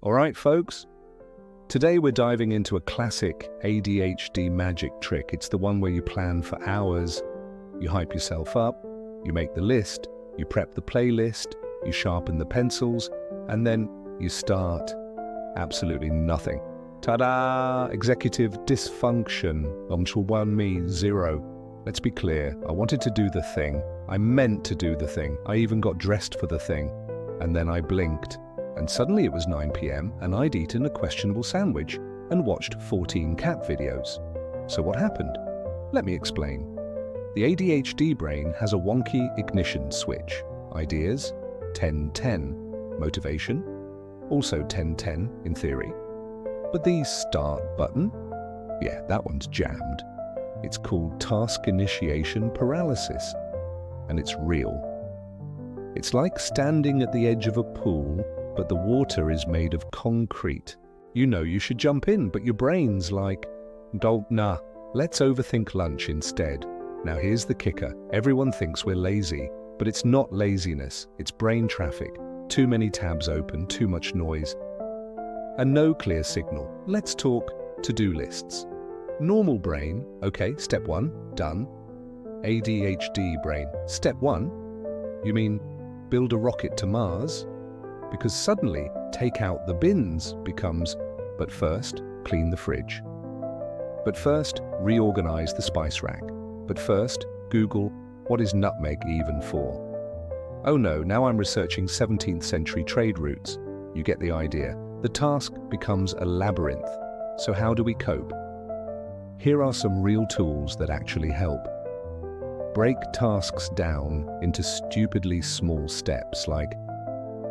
All right, folks, today we're diving into a classic ADHD magic trick. It's the one where you plan for hours, you hype yourself up, you make the list, you prep the playlist, you sharpen the pencils, and then you start absolutely nothing. Ta-da! Executive dysfunction. Me, 0. Let's be clear, I wanted to do the thing. I meant to do the thing. I even got dressed for the thing. And then I blinked. And suddenly it was 9 p.m. and I'd eaten a questionable sandwich and watched 14 cat videos. So what happened? Let me explain. The ADHD brain has a wonky ignition switch. Ideas, 10-10. Motivation, also 10-10 in theory. But the start button? Yeah, that one's jammed. It's called task initiation paralysis. And it's real. It's like standing at the edge of a pool, but the water is made of concrete. You know you should jump in, but your brain's like, nah, let's overthink lunch instead. Now here's the kicker. Everyone thinks we're lazy, but it's not laziness. It's brain traffic. Too many tabs open, too much noise, and no clear signal. Let's talk to-do lists. Normal brain, okay, step 1, done. ADHD brain, step 1, you mean build a rocket to Mars? Because suddenly, take out the bins becomes, but first, clean the fridge. But first, reorganize the spice rack. But first, Google, what is nutmeg even for? Oh no, now I'm researching 17th century trade routes. You get the idea. The task becomes a labyrinth. So how do we cope? Here are some real tools that actually help. Break tasks down into stupidly small steps, like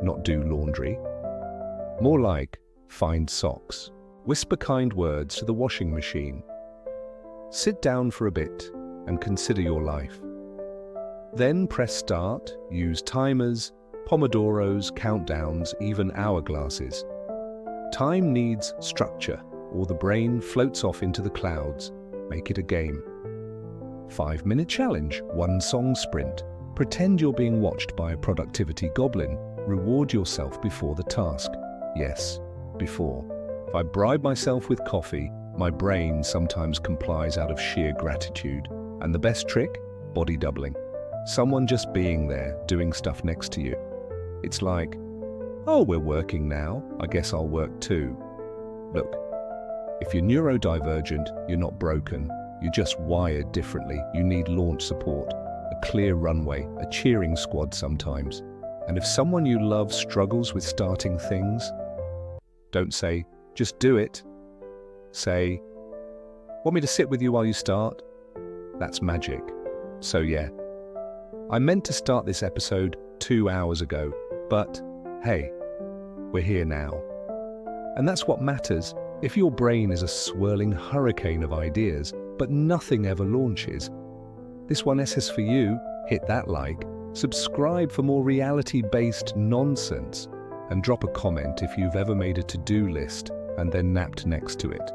not do laundry. More like find socks. Whisper kind words to the washing machine. Sit down for a bit and consider your life. Then press start, use timers, pomodoros, countdowns, even hourglasses. Time needs structure, or the brain floats off into the clouds. Make it a game. 5-minute challenge, 1 song sprint. Pretend you're being watched by a productivity goblin. Reward yourself before the task. Yes, before. If I bribe myself with coffee, my brain sometimes complies out of sheer gratitude. And the best trick? Body doubling. Someone just being there, doing stuff next to you. It's like, oh, we're working now, I guess I'll work too. Look, if you're neurodivergent, you're not broken. You're just wired differently. You need launch support, a clear runway, a cheering squad sometimes. And if someone you love struggles with starting things, don't say, just do it. Say, want me to sit with you while you start? That's magic. So yeah, I meant to start this episode 2 hours ago, but hey, we're here now. And that's what matters. If your brain is a swirling hurricane of ideas, but nothing ever launches, this one is for you. Hit that like, subscribe for more reality-based nonsense, and drop a comment if you've ever made a to-do list and then napped next to it.